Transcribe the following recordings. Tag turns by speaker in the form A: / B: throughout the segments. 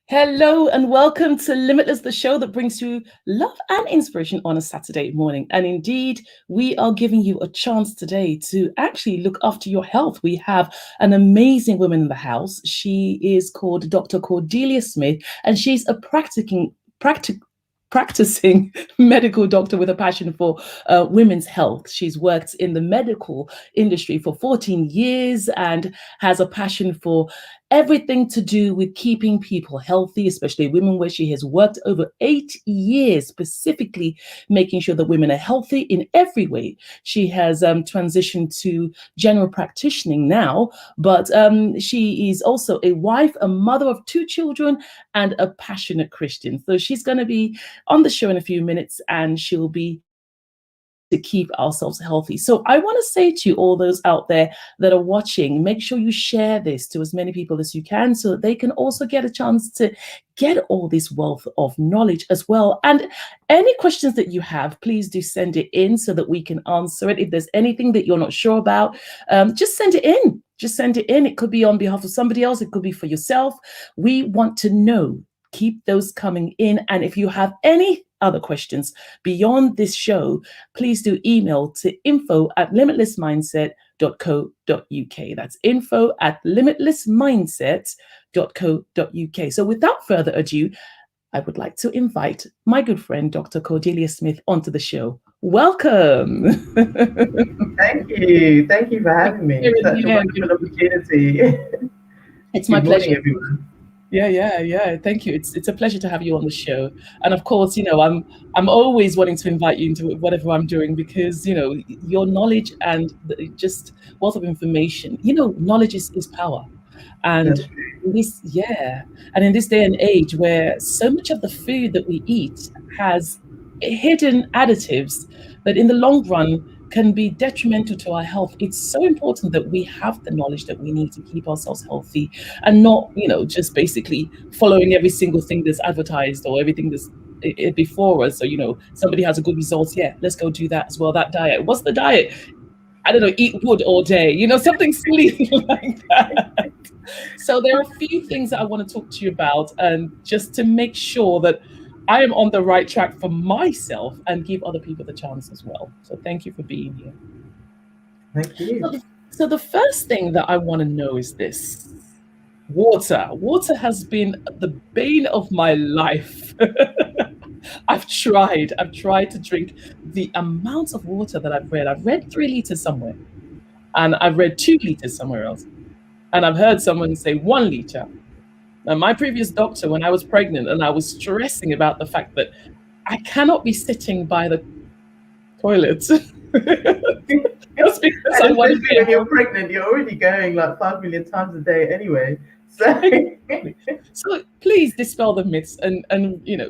A: Hello and welcome to Limitless, the show that brings you love and inspiration on a Saturday morning. And indeed, we are giving you a chance today to actually look after your health. We have an amazing woman in the house. She is called Dr. Cordelia Smith, and she's a practicing medical doctor with a passion for women's health. She's worked in the medical industry for 14 years and has a passion for everything to do with keeping people healthy, especially women, where she has worked over 8 years, specifically making sure that women are healthy in every way. She has transitioned to general practicing now, but she is also a wife, a mother of 2 children, and a passionate Christian. So she's going to be on the show in a few minutes, and she'll be to keep ourselves healthy. So I want to say to you, all those out there that are watching, make sure you share this to as many people as you can so that they can also get a chance to get all this wealth of knowledge as well. And any questions that you have, please do send it in so that we can answer it. If there's anything that you're not sure about, just send it in. Just send it in. It could be on behalf of somebody else. It could be for yourself. We want to know. Keep those coming in. And if you have any other questions beyond this show, please do email to info@limitlessmindset.co.uk. That's info@limitlessmindset.co.uk. So without further ado, I would like to invite my good friend, Dr. Cordelia Smith, onto the show. Welcome.
B: Thank you. Thank you for having me. Such a wonderful opportunity.
A: It's my pleasure.
B: Morning, everyone.
A: Yeah. Thank you. It's a pleasure to have you on the show. And of course, I'm always wanting to invite you into whatever I'm doing because, your knowledge and just wealth of information, knowledge is power. And in this day and age where so much of the food that we eat has hidden additives that in the long run can be detrimental to our health, it's so important that we have the knowledge that we need to keep ourselves healthy and not, just basically following every single thing that's advertised or everything that's before us. So, somebody has a good result. Yeah, let's go do that as well. That diet. What's the diet? I don't know, eat wood all day, something silly like that. So there are a few things that I want to talk to you about, and just to make sure that I am on the right track for myself and give other people the chance as well. So thank you for being here.
B: Thank you.
A: So the first thing that I want to know is this. Water. Water has been the bane of my life. I've tried to drink the amount of water that I've read. I've read 3 liters somewhere, and I've read 2 liters somewhere else. And I've heard someone say 1 liter. Now, my previous doctor, when I was pregnant and I was stressing about the fact that I cannot be sitting by the toilet. Just because
B: I want to be when you're pregnant, you're already going like 5 million times a day anyway.
A: So please dispel the myths and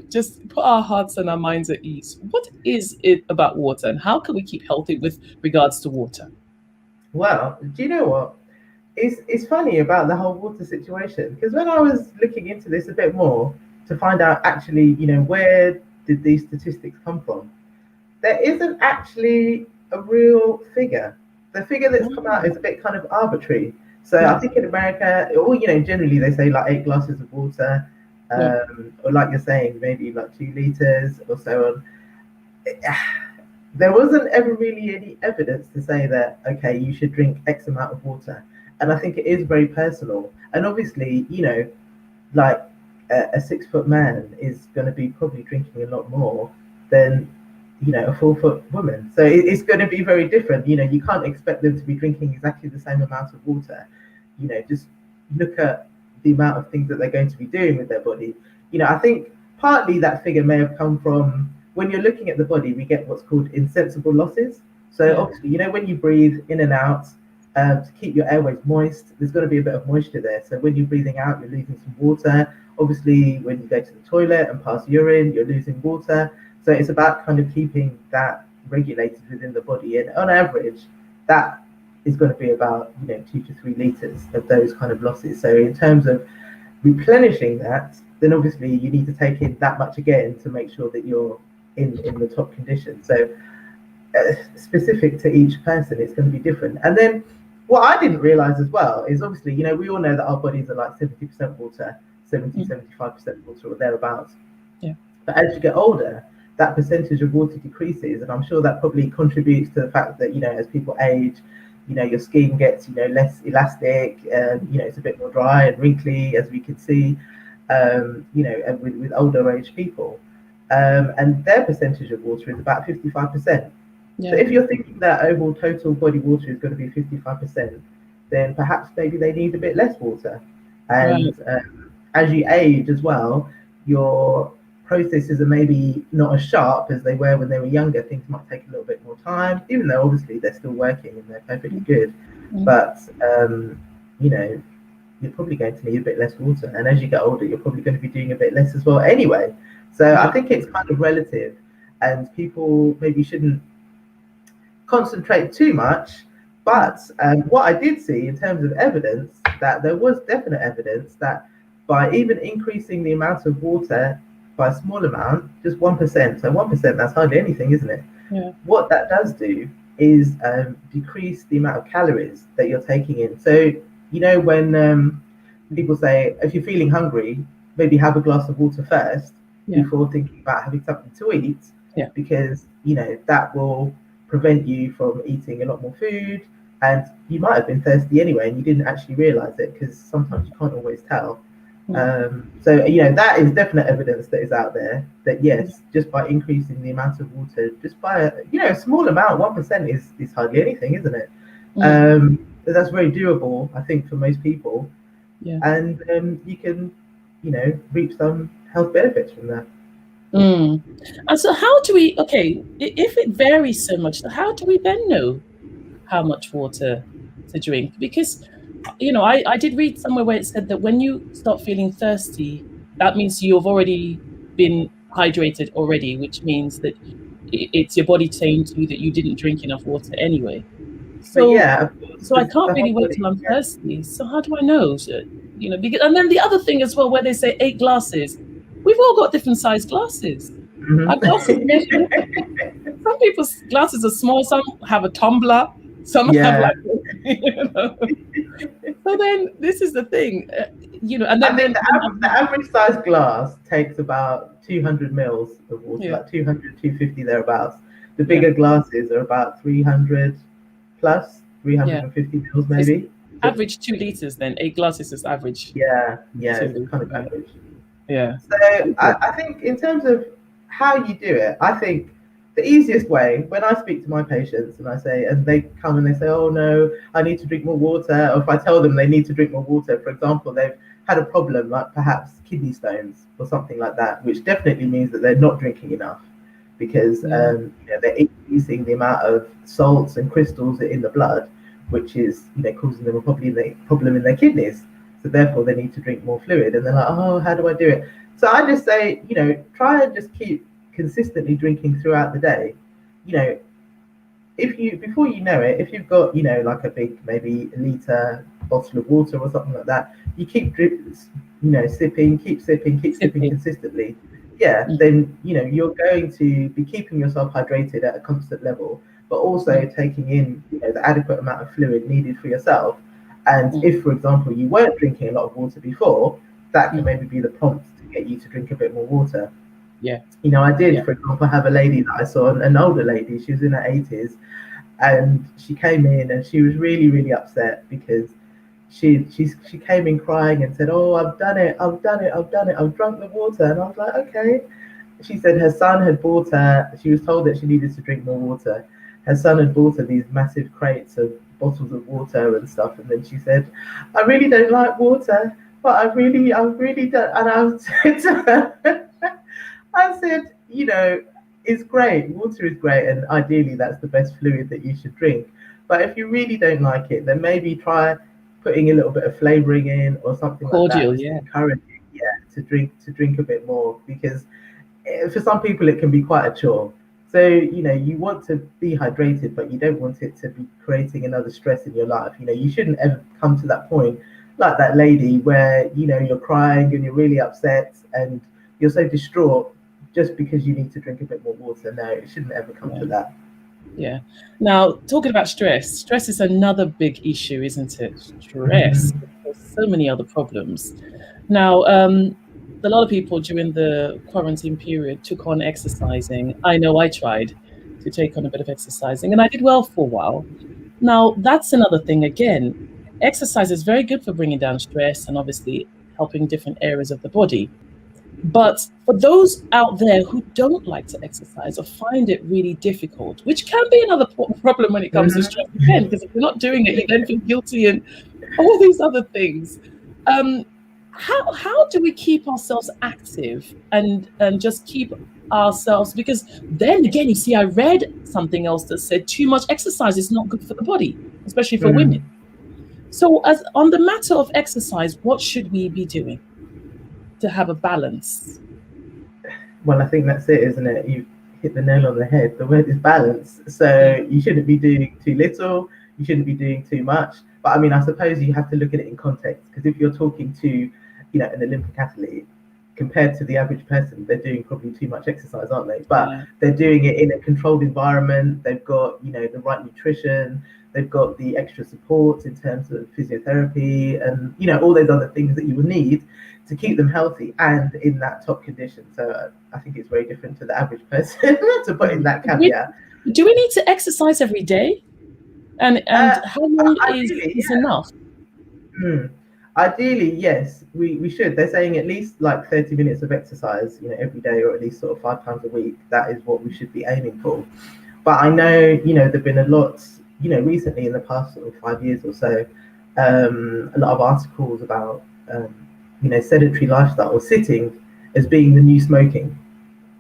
A: just put our hearts and our minds at ease. What is it about water, and how can we keep healthy with regards to water?
B: Well, do you know what? It's funny about the whole water situation, because when I was looking into this a bit more to find out actually, where did these statistics come from? There isn't actually a real figure. The figure that's come out is a bit kind of arbitrary. So I think in America, or generally they say like 8 glasses of water, or like you're saying, maybe like 2 liters or so on. There wasn't ever really any evidence to say that, okay, you should drink X amount of water. And I think it is very personal. And obviously, like a 6-foot man is going to be probably drinking a lot more than, a 4-foot woman. So it's going to be very different. You can't expect them to be drinking exactly the same amount of water. Just look at the amount of things that they're going to be doing with their body. I think partly that figure may have come from when you're looking at the body, we get what's called insensible losses. So obviously, when you breathe in and out, to keep your airways moist, there's got to be a bit of moisture there. So when you're breathing out, you're losing some water. Obviously, when you go to the toilet and pass urine, you're losing water. So it's about kind of keeping that regulated within the body. And on average, that is going to be about 2 to 3 liters of those kind of losses. So in terms of replenishing that, then obviously you need to take in that much again to make sure that you're in the top condition. So specific to each person, it's going to be different. And then what I didn't realize as well is obviously, we all know that our bodies are like 70% water. 70, 75% water or thereabouts.
A: Yeah.
B: But as you get older, that percentage of water decreases, and I'm sure that probably contributes to the fact that as people age, your skin gets less elastic, and it's a bit more dry and wrinkly, as we can see, and with older age people, and their percentage of water is about 55%. So
A: Yeah.
B: if you're thinking that overall total body water is going to be 55%, then perhaps maybe they need a bit less water.
A: Right.
B: And as you age as well, your processes are maybe not as sharp as they were when they were younger. Things might take a little bit more time, even though obviously they're still working and they're perfectly good. But you know, you're probably going to need a bit less water. And as you get older, you're probably going to be doing a bit less as well anyway. So I think it's kind of relative, and people maybe shouldn't concentrate too much. But what I did see in terms of evidence, that there was definite evidence that by even increasing the amount of water by a small amount, just 1%, so 1%, that's hardly anything, isn't it?
A: Yeah.
B: What that does do is decrease the amount of calories that you're taking in. So, when people say, if you're feeling hungry, maybe have a glass of water first before thinking about having something to eat, because, that will prevent you from eating a lot more food. And you might have been thirsty anyway, and you didn't actually realize it, because sometimes you can't always tell. So that is definite evidence that is out there, that yes, just by increasing the amount of water, just by a small amount, 1% is hardly anything, isn't it? So that's very doable, I think, for most people. And you can reap some health benefits from that.
A: And so how do we, if it varies so much, how do we then know how much water to drink? Because I did read somewhere where it said that when you start feeling thirsty, that means you've already been hydrated already, which means that it's your body saying to you that you didn't drink enough water anyway.
B: But
A: So,
B: yeah,
A: I can't really wait till I'm thirsty. So how do I know? So, because, and then the other thing as well, where they say 8 glasses, we've all got different size glasses. Our glasses measure. Some people's glasses are small. Some have a tumbler. Some have like, So then this is the thing, and then,
B: I think the average size glass takes about 200 mils of water, like 200, 250 thereabouts. The bigger glasses are about 300 plus, 350 mils maybe.
A: Average 2 liters then. 8 glasses is average.
B: Yeah, it's kind of average.
A: Yeah.
B: So I think in terms of how you do it, I think the easiest way, when I speak to my patients and I say, and they come and they say, oh no, I need to drink more water. Or if I tell them they need to drink more water, for example, they've had a problem like perhaps kidney stones or something like that, which definitely means that they're not drinking enough, because they're increasing the amount of salts and crystals in the blood, which is causing them a problem in their kidneys. So therefore they need to drink more fluid, and they're like, oh, how do I do it? So I just say, try and just keep consistently drinking throughout the day. Before you know it, if you've got like a big, maybe a liter bottle of water or something like that, you keep sipping consistently, then you're going to be keeping yourself hydrated at a constant level, but also taking in the adequate amount of fluid needed for yourself. And if, for example, you weren't drinking a lot of water before, that can maybe be the prompt to get you to drink a bit more water. I did, for example, have a lady that I saw, an older lady. She was in her 80s, and she came in and she was really, really upset because she came in crying and said, oh, I've done it, I've drunk the water. And I was like, okay. She said her son had bought her, she was told that she needed to drink more water. Her son had bought her these massive crates of bottles of water and stuff, and then she said, I really don't like water, but I really don't. And I said, it's great, water is great, and ideally that's the best fluid that you should drink. But if you really don't like it, then maybe try putting a little bit of flavoring in or something
A: cordial,
B: like that, to encourage you, to drink a bit more, because for some people it can be quite a chore. So, you want to be hydrated, but you don't want it to be creating another stress in your life. You shouldn't ever come to that point like that lady where, you're crying and you're really upset and you're so distraught just because you need to drink a bit more water. No, it shouldn't ever come to that.
A: Yeah. Now, talking about stress is another big issue, isn't it? Stress. There's so many other problems. Now, a lot of people during the quarantine period took on exercising. I know I tried to take on a bit of exercising, and I did well for a while. Now, that's another thing again. Exercise is very good for bringing down stress and obviously helping different areas of the body. But for those out there who don't like to exercise or find it really difficult, which can be another problem when it comes to stress
B: Mhm.
A: again, because if you're not doing it, you then feel guilty and all these other things. Um, how do we keep ourselves active and just keep ourselves? Because then again, you see, I read something else that said too much exercise is not good for the body, especially for women.
B: Mm.
A: So, as on the matter of exercise, what should we be doing to have a balance?
B: Well, I think that's it, isn't it? You hit the nail on the head. The word is balance.
A: Yeah,
B: So you shouldn't be doing too little. You shouldn't be doing too much. But I mean, I suppose you have to look at it in context, because if you're talking to, an Olympic athlete, compared to the average person, they're doing probably too much exercise, aren't they? But
A: yeah,
B: they're doing it in a controlled environment. They've got, the right nutrition. They've got the extra support in terms of physiotherapy and, all those other things that you would need to keep them healthy and in that top condition. So I think it's very different to the average person to put in that
A: Do we,
B: caveat.
A: do we need to exercise every day? And
B: Uh,
A: how long
B: Ideally,
A: is enough?
B: Hmm. Ideally, yes, we should. They're saying at least like 30 minutes of exercise, every day, or at least sort of 5 times a week. That is what we should be aiming for. But I know, there've been a lot, recently in the past sort of 5 years or so, a lot of articles about, sedentary lifestyle or sitting as being the new smoking,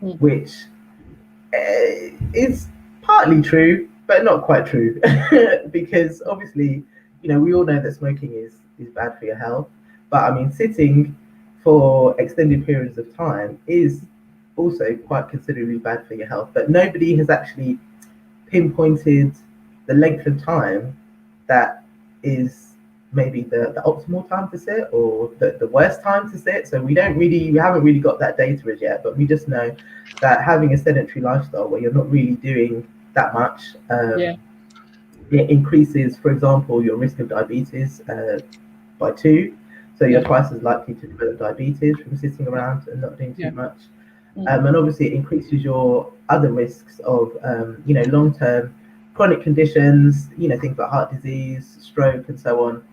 A: Mm,
B: which is partly true, but not quite true, because obviously, we all know that smoking is bad for your health. But I mean, sitting for extended periods of time is also quite considerably bad for your health. But nobody has actually pinpointed the length of time that is maybe the optimal time to sit, or the worst time to sit. So we haven't really got that data as yet, but we just know that having a sedentary lifestyle where you're not really doing that much,
A: yeah,
B: it increases, for example, your risk of diabetes by two. So you're
A: yeah,
B: twice as likely to develop diabetes from sitting around and not doing
A: yeah.
B: too much.
A: Mm,
B: And obviously, it increases your other risks of, long-term chronic conditions, things like heart disease, stroke, and so on,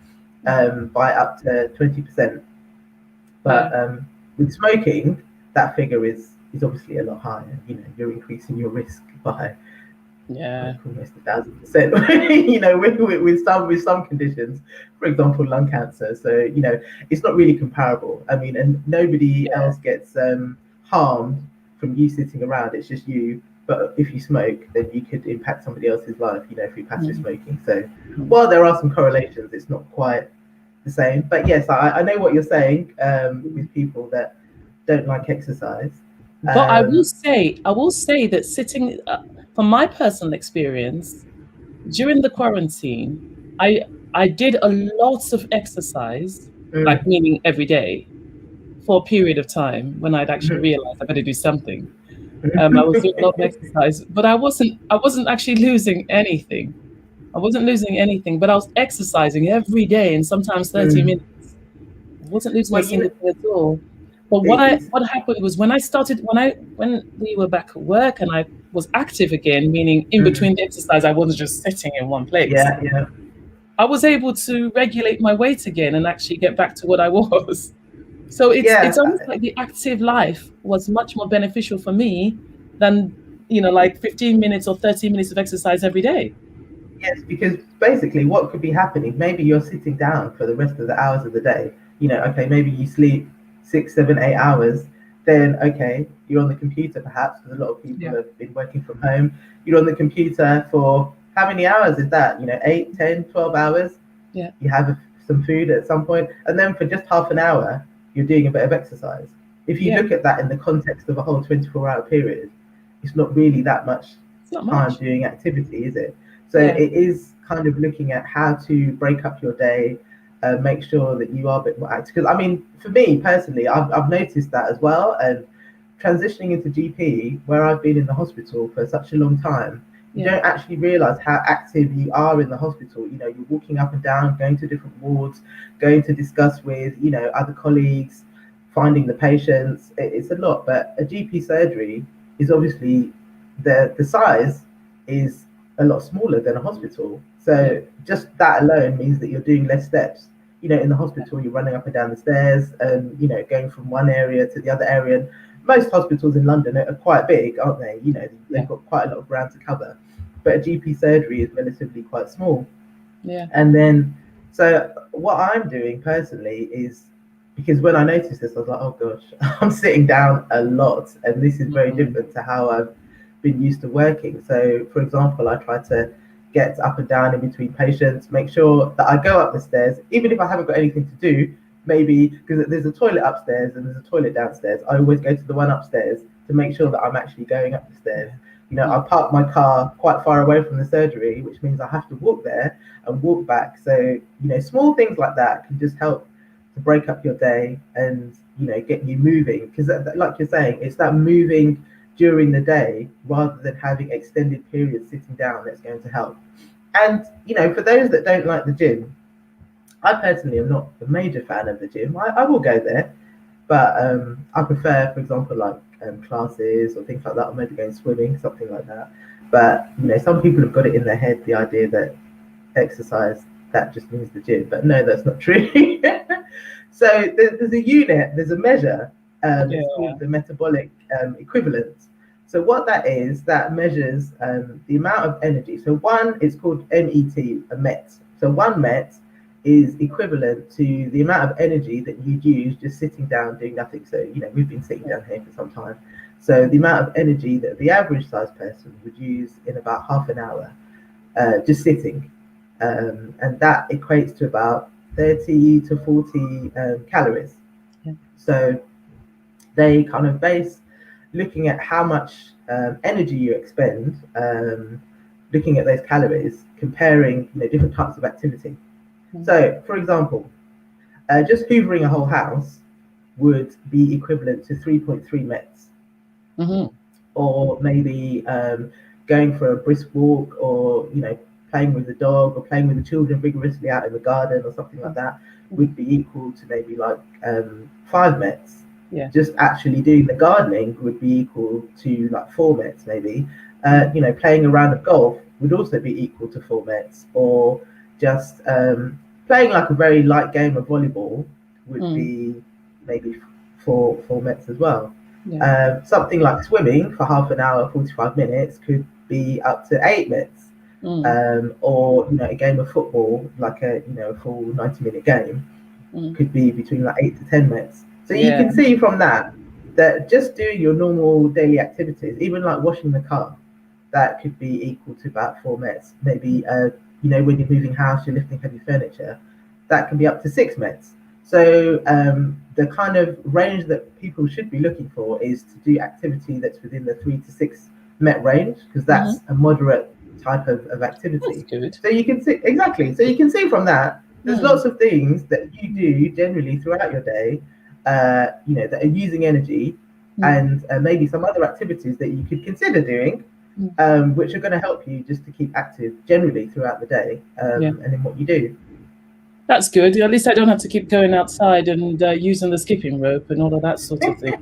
A: mm,
B: by up to 20%.
A: yeah,
B: But with smoking, that figure is obviously a lot higher. You're increasing your risk by like
A: yeah,
B: almost 1,000%. With some conditions, for example, lung cancer. So it's not really comparable. I mean, and nobody
A: yeah.
B: else gets harmed from you sitting around. It's just you. But if you smoke, then you could impact somebody else's life, through passive
A: Mm,
B: smoking. So
A: mm.
B: while there are some correlations, it's not quite the same. But yes, I know what you're saying, with people that don't like exercise.
A: But
B: Um,
A: I will say that sitting, from my personal experience, during the quarantine, I I did a lot of exercise, like
B: mm,
A: meaning every day, for a period of time when I'd actually
B: mhm.
A: realized I better do something. I was doing a lot of exercise, but I wasn't actually losing anything. I wasn't losing anything, but I was exercising every day and sometimes 30
B: Mm.
A: minutes. I wasn't losing a
B: Well,
A: single thing at all. But
B: it's
A: what happened was when we were back at work and I was active again, meaning in
B: mm,
A: between the exercise, I wasn't just sitting in one place.
B: yeah, yeah,
A: I was able to regulate my weight again and actually get back to what I was. So it's
B: yeah.
A: almost like the active life was much more beneficial for me than like 15 minutes or 30 minutes of exercise every day.
B: Yes, because basically, what could be happening? Maybe you're sitting down for the rest of the hours of the day. Okay, maybe you sleep 6, 7, 8 hours. Then, okay, you're on the computer perhaps, because a lot of people
A: Yeah,
B: have been working from home. You're on the computer for how many hours is that? 8, 10, 12 hours.
A: yeah,
B: You have some food at some point, and then for just half an hour, you're doing a bit of exercise. If you
A: yeah.
B: look at that in the context of a whole 24-hour period, it's not really that much
A: It's not
B: time
A: much.
B: doing activity, is it? So
A: Yeah,
B: it is kind of looking at how to break up your day, make sure that you are a bit more active. Because I mean, for me personally, I've noticed that as well. And transitioning into GP, where I've been in the hospital for such a long time, You
A: Yeah.
B: don't actually realize how active you are in the hospital. You know, you're walking up and down, going to different wards, going to discuss with, you know, other colleagues, finding the patients. It's a lot, but a GP surgery is obviously the size is a lot smaller than a hospital.
A: Yeah.
B: So just that alone means that you're doing less steps. You know, in the hospital, you're running up and down the stairs and, you know, going from one area to the other area. And most hospitals in London are quite big, aren't they? You know,
A: Yeah.
B: they've got quite a lot of ground to cover. But a GP surgery is relatively quite small.
A: Yeah.
B: And then, so what I'm doing personally is, because when I noticed this, I was like, oh gosh, I'm sitting down a lot, and this is very
A: Mm.
B: different to how I've been used to working. So, for example, I try to get up and down in between patients, make sure that I go up the stairs, even if I haven't got anything to do. Maybe because there's a toilet upstairs and there's a toilet downstairs, I always go to the one upstairs to make sure that I'm actually going up the stairs. You know,
A: Mm.
B: I park my car quite far away from the surgery, which means I have to walk there and walk back. So, you know, small things like that can just help to break up your day and, you know, get you moving. Because, like you're saying, it's that moving during the day rather than having extended periods sitting down that's going to help. And, you know, for those that don't like the gym, I personally am not a major fan of the gym. I will go there, but I prefer, for example, like classes or things like that, or maybe going swimming, something like that. But, you know, some people have got it in their head, the idea that exercise, that just means the gym. But no, that's not true. So there's a unit, there's a measure.
A: Yeah.
B: It's called the metabolic equivalent. So what that is, that measures the amount of energy. So one is called MET, a MET. So one MET is equivalent to the amount of energy that you use just sitting down doing nothing. So, you know, we've been sitting down here for some time. So the amount of energy that the average size person would use in about half an hour just sitting. And that equates to about 30 to 40 calories.
A: Yeah.
B: So they kind of base looking at how much energy you expend, looking at those calories, comparing, you know, different types of activity. So, for example, just hoovering a whole house would be equivalent to 3.3 METs.
A: Mm-hmm.
B: Or maybe going for a brisk walk, or, you know, playing with the dog or playing with the children vigorously out in the garden or something like that would be equal to maybe like 5 METs.
A: Yeah.
B: Just actually doing the gardening would be equal to like 4 METs maybe. You know, playing a round of golf would also be equal to 4 METs, or just playing like a very light game of volleyball would be maybe 4 METs as well.
A: Yeah.
B: Something like swimming for half an hour, 45 minutes could be up to 8 minutes. Or, you know, a game of football, like a, you know, a full 90-minute game could be between like 8 to 10 minutes. So you can see from that just doing your normal daily activities, even like washing the car, that could be equal to about 4 minutes. Maybe, you know, when you're moving house, you're lifting heavy furniture, that can be up to 6 minutes. So the kind of range that people should be looking for is to do activity that's within the 3 to 6 MET range, because that's a moderate type of activity.
A: That's good.
B: So you can see, exactly. So you can see from that, there's lots of things that you do generally throughout your day, you know, that are using energy, and maybe some other activities that you could consider doing, which are going to help you just to keep active generally throughout the day, and in what you do.
A: That's good. At least I don't have to keep going outside and using the skipping rope and all of that sort of thing.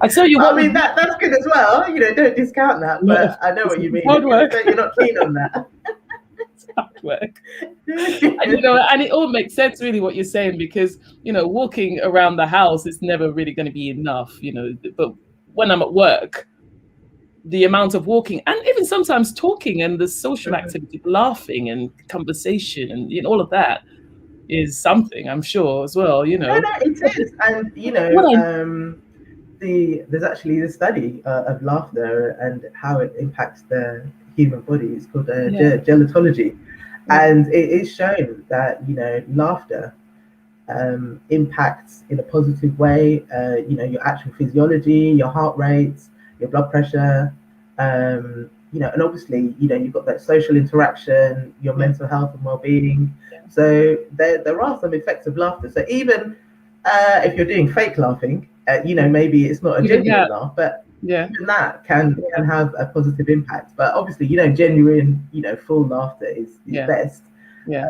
A: I tell you what.
B: I mean, that's good as well. You know, don't discount that, but I know what you mean.
A: Hard work.
B: You're not keen on that.
A: It's hard work. And, you know, and it all makes sense really what you're saying, because, you know, walking around the house is never really going to be enough, you know, but when I'm at work, the amount of walking and even sometimes talking and the social activity, laughing and conversation and, you know, all of that is something, I'm sure, as well, you know.
B: No, it is. And, you know, there's actually the study of laughter and how it impacts the human body. It's called gelotology. And it is shown that, you know, laughter impacts in a positive way, you know, your actual physiology, your heart rate, your blood pressure, you know, and obviously, you know, you've got that social interaction, your mental health and well-being. So there are some effects of laughter. So even if you're doing fake laughing, you know, maybe it's not a genuine laugh, but
A: Yeah.
B: even that can have a positive impact. But obviously, genuine, full laughter is
A: Yeah.
B: best,
A: Yeah.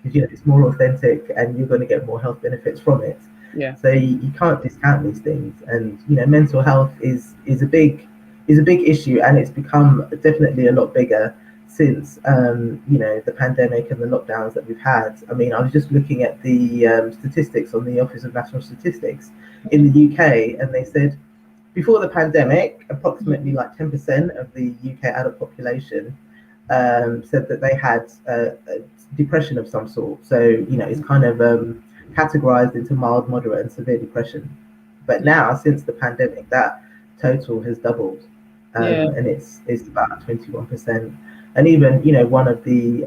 B: because it's more authentic and you're going to get more health benefits from it.
A: Yeah.
B: So you can't discount these things. And mental health is a big issue, and it's become definitely a lot bigger since the pandemic and the lockdowns that we've had. I mean, I was just looking at the statistics on the Office of National Statistics in the UK, and they said before the pandemic, approximately like 10% of the UK adult population said that they had a depression of some sort. So, it's kind of categorized into mild, moderate, and severe depression. But now, since the pandemic, that total has doubled,
A: Yeah.
B: and it's about 21%. And even, one of the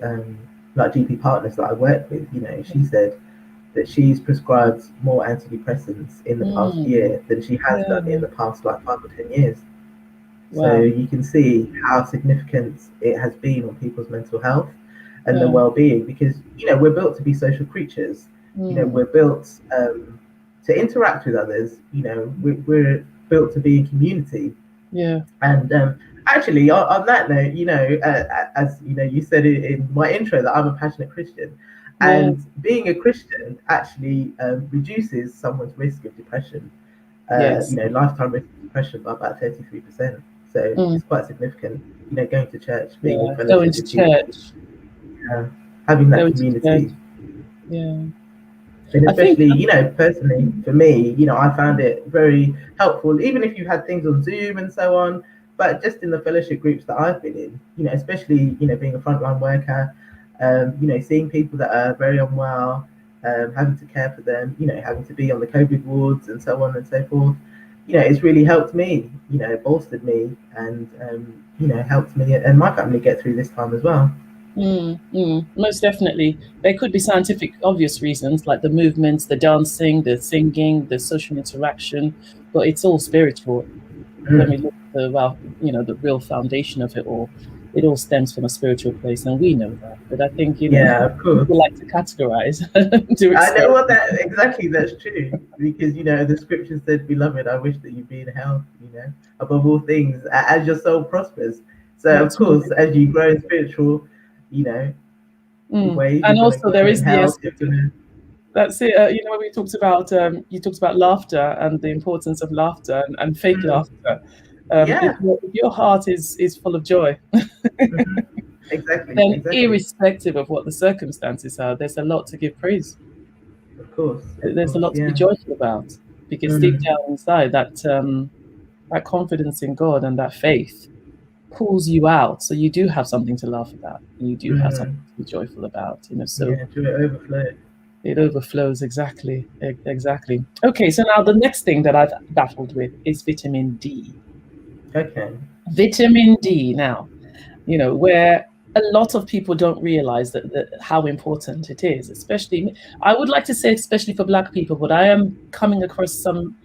B: like GP partners that I work with, she said that she's prescribed more antidepressants in the past
A: Mm.
B: year than she has done in
A: Yeah.
B: the past like 5 or 10 years. So
A: Wow.
B: you can see how significant it has been on people's mental health and their
A: Yeah.
B: well-being, because we're built to be social creatures.
A: Mm.
B: We're built to interact with others. We're built to be in community.
A: Yeah.
B: And actually, on that note, as you said in my intro that I'm a passionate Christian,
A: Yeah.
B: and being a Christian actually reduces someone's risk of depression.
A: Yes.
B: Lifetime risk of depression by about 33%. So
A: Mm.
B: it's quite significant. Going to church, being in
A: Yeah. Going
B: fellowship
A: to
B: with people,
A: church.
B: having that
A: Going to church.
B: community.
A: Yeah.
B: And
A: I think.
B: especially, personally for me, I found it very helpful, even if you had things on Zoom and so on. But just in the fellowship groups that I've been in, especially, being a frontline worker, seeing people that are very unwell, having to care for them, having to be on the COVID wards and so on and so forth. It's really helped me, bolstered me, and helped me and my family get through this time as well.
A: Most definitely. There could be scientific, obvious reasons like the movements, the dancing, the singing, the social interaction, but it's all spiritual. When we
B: Mm.
A: look at the, well, the real foundation of it all stems from a spiritual place, and we know that. But I think,
B: Yeah, of course.
A: people like to categorize to
B: I know
A: extent.
B: what that exactly. That's true, because the scripture said, "Beloved, I wish that you be in health, above all things, as your soul prospers." So of
A: That's right.
B: course, as you grow in spiritual, you know, ways, you're
A: And
B: gonna
A: also
B: grow
A: there
B: in
A: is the
B: health. You're
A: aspect of
B: gonna,
A: that's it. When we talked about you talked about laughter and the importance of laughter and fake
B: mm,
A: laughter.
B: yeah,
A: If your heart is full of joy,
B: hmm, exactly,
A: then
B: exactly.
A: irrespective of what the circumstances are, there's a lot to give praise.
B: Of
A: There's a
B: course,
A: lot to be
B: yeah.
A: joyful about, because deep
B: Mm,
A: down inside, that confidence in God and that faith pulls you out. So you do have something to laugh about, and you do have something
B: mm,
A: to be joyful about. So
B: yeah, joy overflow.
A: it overflows exactly, exactly. Okay, so now the next thing that I've battled with is vitamin D.
B: Okay.
A: Vitamin D. Now, where a lot of people don't realize that how important it is, especially, I would like to say, especially for Black people, but I am coming across some,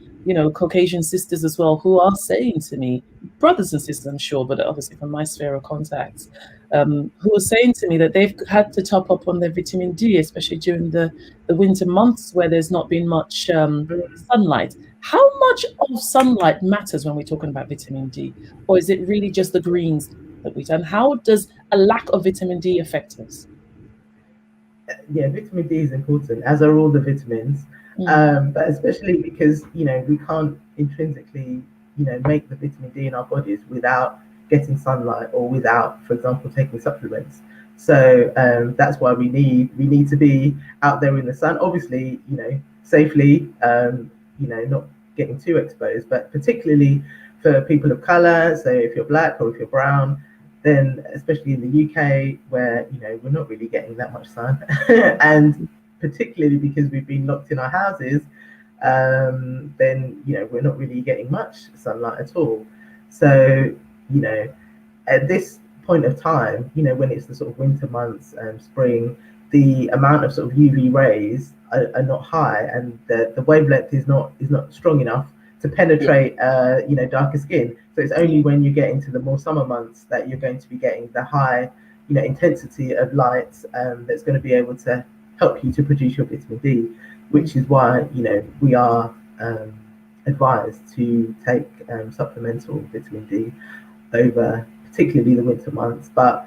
A: Caucasian sisters as well who are saying to me, brothers and sisters, I'm sure, but obviously from my sphere of contacts, who are saying to me that they've had to top up on their vitamin D, especially during the winter months where there's not been much
B: Mm,
A: sunlight. How much of sunlight matters when we're talking about vitamin D? Or is it really just the greens that we done? How does a lack of vitamin D affect us?
B: yeah, vitamin D is important, as are all the vitamins.
A: Mm.
B: But especially because we can't intrinsically make the vitamin D in our bodies without getting sunlight or without, for example, taking supplements. So that's why we need to be out there in the sun. Obviously, safely. Not getting too exposed, but particularly for people of color. So if you're black or if you're brown, then especially in the UK where we're not really getting that much sun, and particularly because we've been locked in our houses, then we're not really getting much sunlight at all. So you know at this point of time, when it's the sort of winter months and spring, the amount of sort of UV rays are not high, and the wavelength is not strong enough to
A: Yeah.
B: penetrate, darker skin. So it's only
A: Yeah.
B: when you get into the more summer months that you're going to be getting the high, intensity of light, that's going to be able to help you to produce your vitamin D, which is why we are advised to take supplemental vitamin D over particularly the winter months. But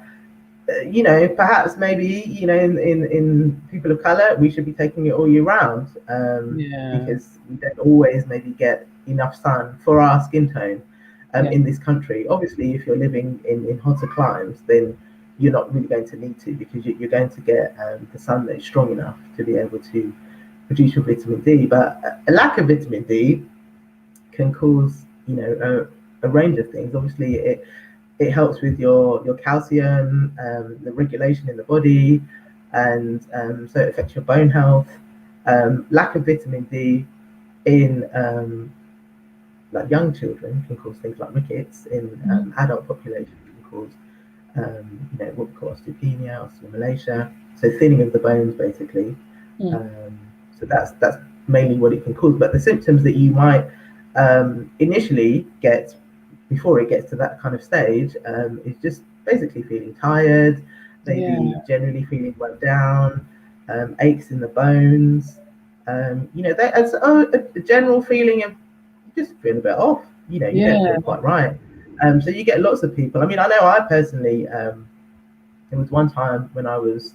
B: perhaps maybe in people of color, we should be taking it all year round,
A: Yeah.
B: because we don't always maybe get enough sun for our skin tone
A: Yeah.
B: in this country. Obviously, if you're living in hotter climes, then you're not really going to need to, because you're going to get the sun that is strong enough to be able to produce your vitamin D. But a lack of vitamin D can cause a range of things. Obviously, it helps with your calcium, the regulation in the body, and so it affects your bone health. Lack of vitamin D in like young children can cause things like rickets. In adult population can cause what we call osteopenia, osteomalacia, so thinning of the bones basically.
A: Mm.
B: So that's mainly what it can cause. But the symptoms that you might initially get before it gets to that kind of stage is just basically feeling tired,
A: Yeah.
B: maybe generally feeling run down, aches in the bones. That's a general feeling of just feeling a bit off. You don't
A: Yeah.
B: feel quite right. So you get lots of people. I mean, I know I personally, there was one time when I was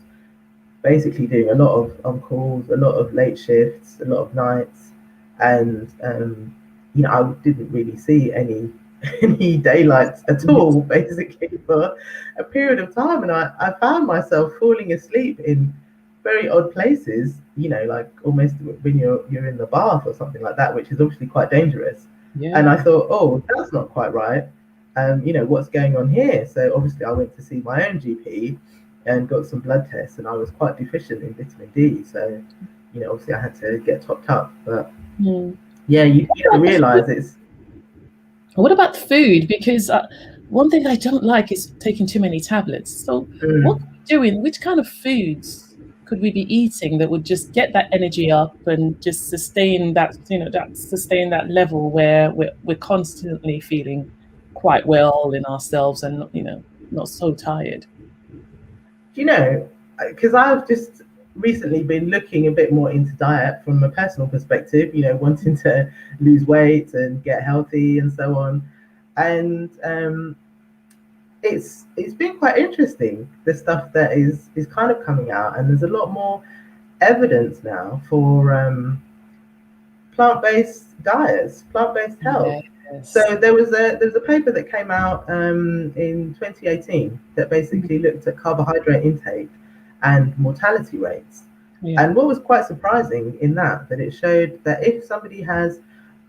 B: basically doing a lot of on calls, a lot of late shifts, a lot of nights, and I didn't really see any any daylight at all, basically for a period of time, and I found myself falling asleep in very odd places, like almost when you're in the bath or something like that, which is obviously quite dangerous. And I
A: Yeah.
B: thought, oh, that's not quite right. What's going on here? So obviously I went to see my own GP and got some blood tests, and I was quite deficient in vitamin D. So, obviously I had to get topped up. But
A: Mm.
B: yeah, you don't realise it's.
A: What about food? Because one thing I don't like is taking too many tablets. So, what
B: Mm,
A: could we do in which kind of foods could we be eating that would just get that energy up and just sustain that, sustain that level where we're constantly feeling quite well in ourselves and not so tired.
B: do you know? Because I've just recently been looking a bit more into diet from a personal perspective. Wanting to lose weight and get healthy and so on, and it's been quite interesting, the stuff that is kind of coming out, and there's a lot more evidence now for plant-based diets, plant-based health.
A: Yes.
B: So there was a paper that came out in 2018 that
A: Mhm.
B: basically looked at carbohydrate intake and mortality rates.
A: Yeah.
B: And what was quite surprising in that it showed that if somebody has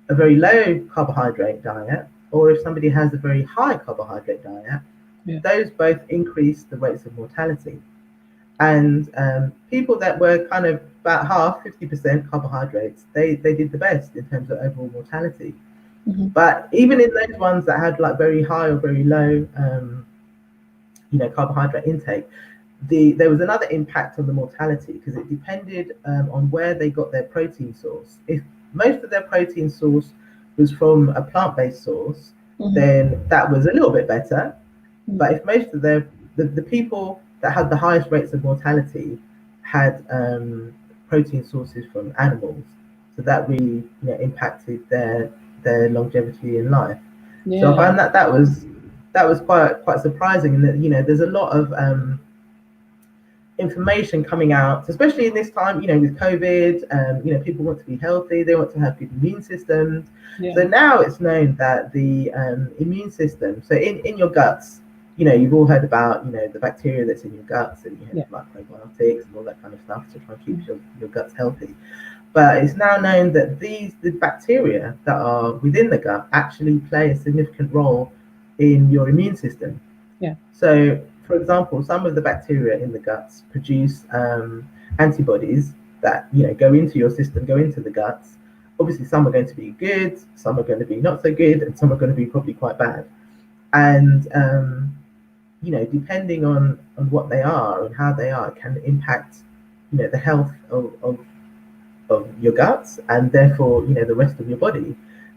B: a very low carbohydrate diet, or if somebody has a very high carbohydrate diet,
A: Yeah.
B: those both increase the rates of mortality. And people that were kind of about half, 50% carbohydrates, they did the best in terms of overall mortality.
A: Hmm.
B: But even in those ones that had like very high or very low, carbohydrate intake, there was another impact on the mortality, because it depended on where they got their protein source. If most of their protein source was from a plant-based source,
A: Hmm.
B: then that was a little bit better. But if most of the people that had the highest rates of mortality had protein sources from animals, so that really impacted their longevity in life. So I
A: Yeah.
B: found that was quite surprising, and that there's a lot of information coming out, especially in this time, with COVID. People want to be healthy, they want to have good immune systems. So
A: Yeah.
B: now it's known that the immune system, so in your guts, you've all heard about, the bacteria that's in your guts, and you have
A: Yeah.
B: like probiotics and all that kind of stuff to try and keep your guts healthy. But it's now known that the bacteria that are within the gut actually play a significant role in your immune system.
A: Yeah.
B: So, for example, some of the bacteria in the guts produce antibodies that go into your system, go into the guts. Obviously, some are going to be good, some are going to be not so good, and some are going to be probably quite bad. And depending on what they are and how they are, can impact the health of your guts, and therefore the rest of your body.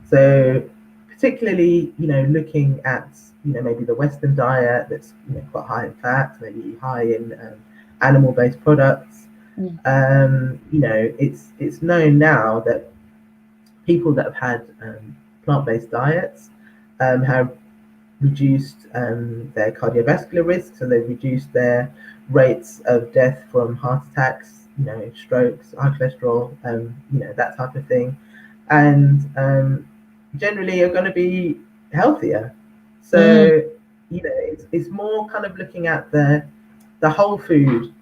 B: So particularly looking at maybe the Western diet that's quite high in fat, maybe high in animal-based products.
A: Mm.
B: It's known now that people that have had plant-based diets have reduced their cardiovascular risk, so they've reduced their rates of death from heart attacks, strokes, high cholesterol, that type of thing, and generally are going to be healthier. So it's more kind of looking at the whole food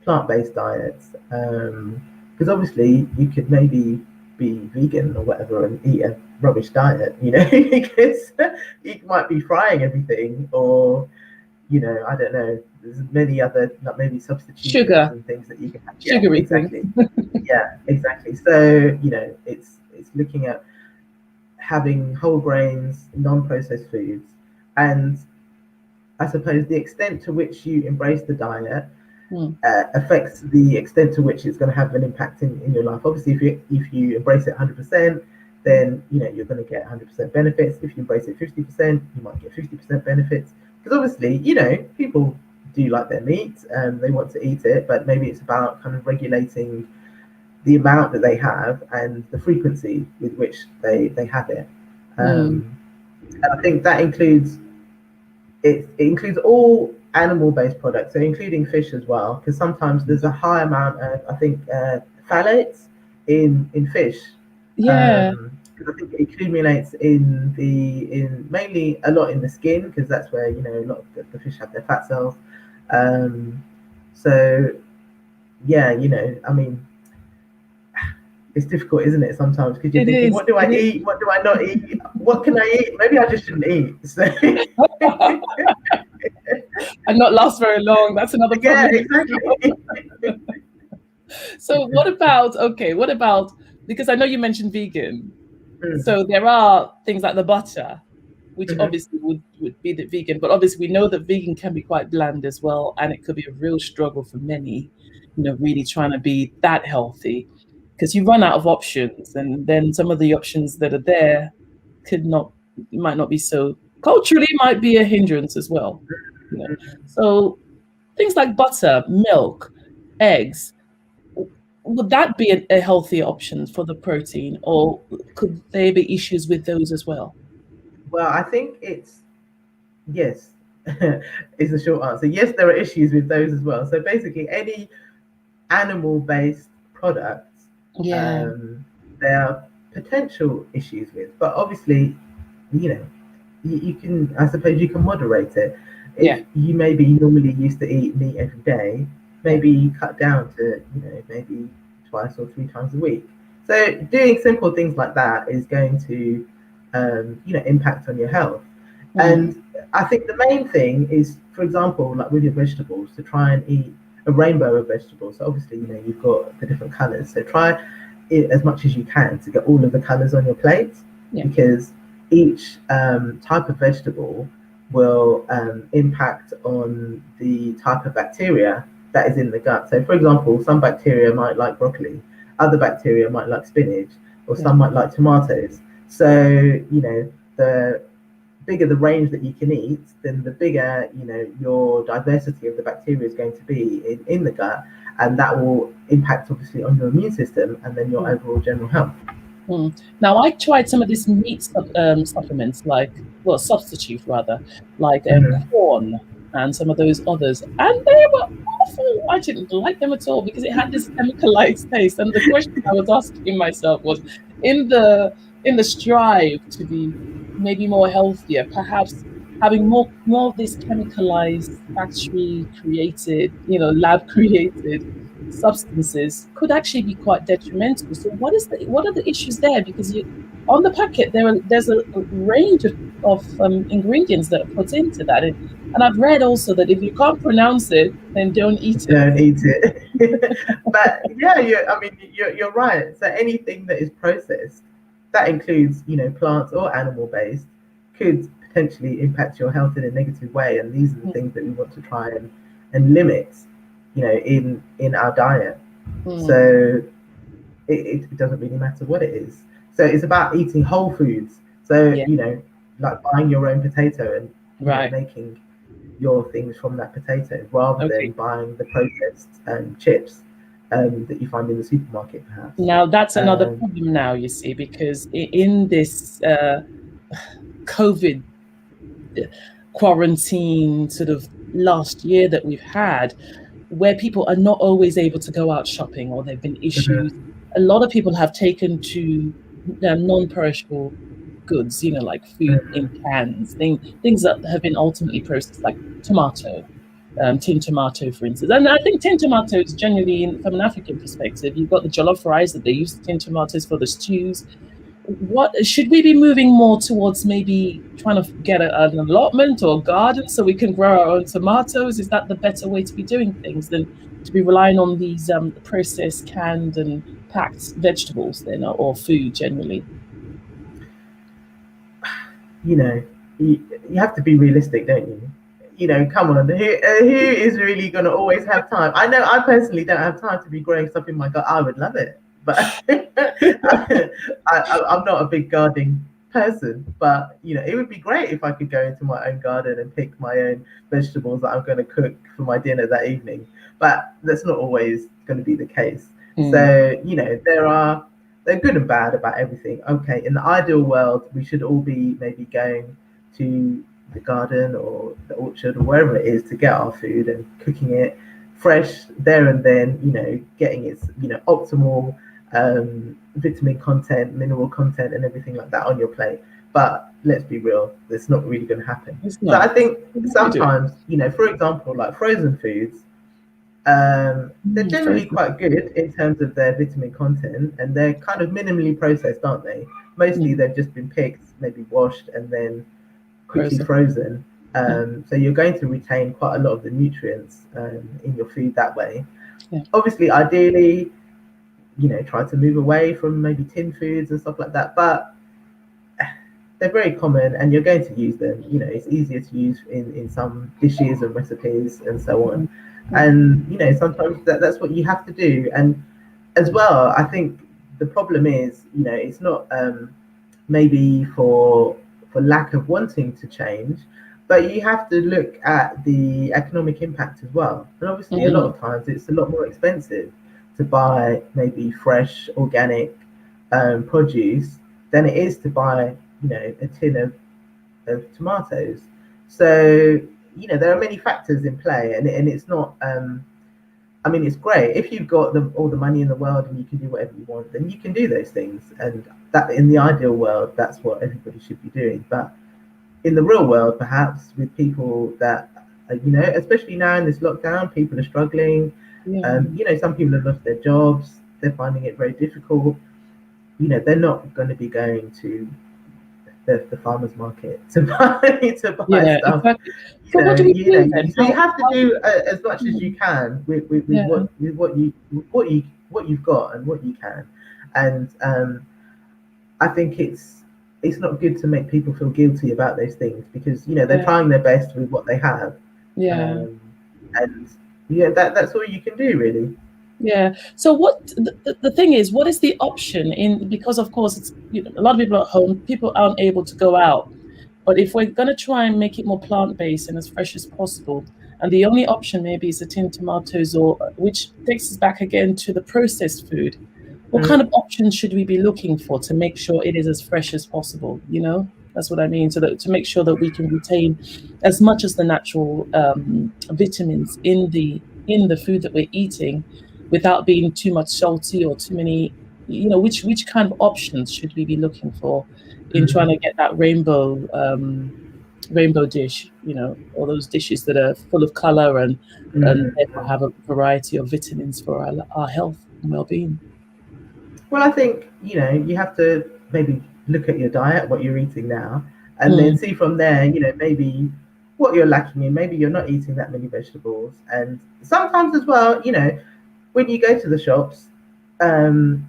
B: plant-based diets, because obviously you could maybe be vegan or whatever and eat a rubbish diet, because you might be frying everything, or I don't know, there's many other, like maybe substitutions
A: Sugar,
B: and things that you can have. Yeah,
A: sugary things.
B: exactly. Yeah, exactly. So it's looking at having whole grains, non-processed foods, and I suppose the extent to which you embrace the diet affects the extent to which it's going to have an impact in your life. Obviously, if you embrace it 100%, then you're going to get 100% benefits. If you embrace it 50%, you might get 50% benefits. Because obviously, people do like their meat and they want to eat it, but maybe it's about kind of regulating the amount that they have and the frequency with which they have it. And I think that includes it includes all animal-based products, so including fish as well, because sometimes there's a high amount of, I think, phthalates in fish.
A: Yeah.
B: Because I think it accumulates in mainly a lot in the skin, because that's where a lot of the fish have their fat cells. So yeah, I mean, it's difficult, isn't it, sometimes, because you're
A: It
B: thinking,
A: is.
B: what do I
A: It is.
B: eat? What do I not eat? What can I eat? Maybe I just shouldn't eat. So
A: And not last very long. That's another
B: yeah,
A: problem.
B: exactly.
A: So what about, because I know you mentioned vegan.
B: Mm,
A: So there are things like the butter, which
B: mhm.
A: obviously would be the vegan, but obviously we know that vegan can be quite bland as well, and it could be a real struggle for many, really trying to be that healthy, because you run out of options, and then some of the options that are there might not be so culturally, might be a hindrance as well. You know, so things like butter, milk, eggs, would that be a healthier option for the protein, or could there be issues with those as well?
B: Well, I think it's yes, is the short answer. Yes, there are issues with those as well. So basically, any animal-based products,
A: Yeah,
B: there are potential issues with, but obviously, you know, you can, I suppose, you can moderate it.
A: yeah,
B: If you maybe normally used to eat meat every day,
A: yeah.
B: maybe cut down to maybe twice or three times a week. So doing simple things like that is going to impact on your health.
A: Mm,
B: And I think the main thing is, for example, like with your vegetables, to try and eat a rainbow of vegetables. So obviously, you've got the different colors. So try it as much as you can to get all of the colors on your plate,
A: yeah,
B: because each type of vegetable will impact on the type of bacteria that is in the gut. So, for example, some bacteria might like broccoli, other bacteria might like spinach, or
A: yeah.
B: some might like tomatoes. So, the bigger the range that you can eat, then the bigger your diversity of the bacteria is going to be in the gut, and that will impact obviously on your immune system and then your
A: Mm,
B: overall general health.
A: Now, I tried some of these meat supplements, well, substitute rather, like
B: Mhm.
A: corn and some of those others, and they were awful. I didn't like them at all because it had this chemicalized taste. And the question I was asking myself was, in the strive to be maybe more healthier, perhaps having more of these chemicalized, factory created, lab created substances could actually be quite detrimental. So what are the issues there? Because on the packet there's a range of ingredients that are put into that, and I've read also that if you can't pronounce it, then don't eat it.
B: Don't eat it. But yeah, I mean, you're right. So anything that is processed, that includes plants or animal based, could potentially impact your health in a negative way. And these are the things that we want to try and limit, in our diet.
A: Mm,
B: So it doesn't really matter what it is. So it's about eating whole foods. So
A: yeah,
B: like buying your own potato and
A: right.
B: making your things from that potato rather than
A: Okay.
B: buying the processed chips. that you find in the supermarket, perhaps.
A: Now that's another
B: Um,
A: problem now, you see, because in this COVID quarantine sort of last year that we've had, where people are not always able to go out shopping or there've been issues,
B: mhm,
A: a lot of people have taken to non-perishable goods, like food in
B: mhm,
A: cans, things that have been ultimately processed, like tomato, tin tomato, for instance. And I think tin tomatoes, generally, from an African perspective, you've got the jollof rice that they use tin tomatoes for the stews. What should we be moving more towards? Maybe trying to get an allotment or a garden so we can grow our own tomatoes? Is that the better way to be doing things than to be relying on these processed, canned, and packed vegetables then, or food generally?
B: you know, you have to be realistic, don't you? Come on, who is really going to always have time? I know I personally don't have time to be growing stuff in my garden. I would love it, but I'm not a big gardening person. But it would be great if I could go into my own garden and pick my own vegetables that I'm going to cook for my dinner that evening. But that's not always going to be the case.
A: Mm,
B: So they're good and bad about everything. Okay, in the ideal world, we should all be maybe going to the garden or the orchard or wherever it is to get our food and cooking it fresh there and then, getting its, optimal vitamin content, mineral content, and everything like that on your plate. But let's be real, that's not really going to happen.
A: it's
B: So I
A: not.
B: think
A: What do we do?
B: sometimes, for example, like frozen foods, they're generally
A: Frozen.
B: quite good in terms of their vitamin content, and they're kind of minimally processed, aren't they? Mostly
A: Yeah,
B: they've just been picked, maybe washed, and then quickly
A: frozen.
B: frozen.
A: Yeah,
B: So you're going to retain quite a lot of the nutrients in your food that way.
A: yeah,
B: Obviously, ideally, try to move away from maybe tin foods and stuff like that. But they're very common, and you're going to use them. It's easier to use in some dishes and recipes and so on.
A: mm, mm,
B: And sometimes that's what you have to do. And as well, I think the problem is, it's not maybe for lack of wanting to change, but you have to look at the economic impact as well. And obviously, a lot
A: mm,
B: of times it's a lot more expensive to buy maybe fresh organic produce than it is to buy a tin of tomatoes. So there are many factors in play, and it's not. I mean, it's great if you've got all the money in the world and you can do whatever you want, then you can do those things. And that, in the ideal world, that's what everybody should be doing. But in the real world, perhaps with people that, especially now in this lockdown, people are struggling.
A: yeah,
B: Some people have lost their jobs; they're finding it very difficult. They're not going to be going to the farmers market to buy
A: yeah,
B: stuff.
A: exactly. So what do we do then?
B: So you have to do as much as
A: Mm,
B: you can with
A: yeah,
B: what you've got and what you can. And I think it's not good to make people feel guilty about those things, because they're
A: yeah,
B: trying their best with what they have.
A: yeah.
B: um, and that's all you can do, really.
A: Yeah. So what the thing is, what is the option in, because of course it's, a lot of people at home, people aren't able to go out. But if we're going to try and make it more plant-based and as fresh as possible, and the only option maybe is the tin tomatoes, or which takes us back again to the processed food, what kind of
B: Mm,
A: options should we be looking for to make sure it is as fresh as possible? That's what I mean. So that to make sure that we can retain as much as the natural vitamins in the food that we're eating, without being too much salty or too many. Which kind of options should we be looking for in trying to
B: mm,
A: get that rainbow dish? All those dishes that are full of color and
B: mm,
A: therefore
B: mm.
A: have a variety of vitamins for our health and well-being.
B: Well, I think you have to maybe look at your diet, what you're eating now, and then
A: Mm,
B: see from there. Maybe what you're lacking in. Maybe you're not eating that many vegetables, and sometimes as well, when you go to the shops, um,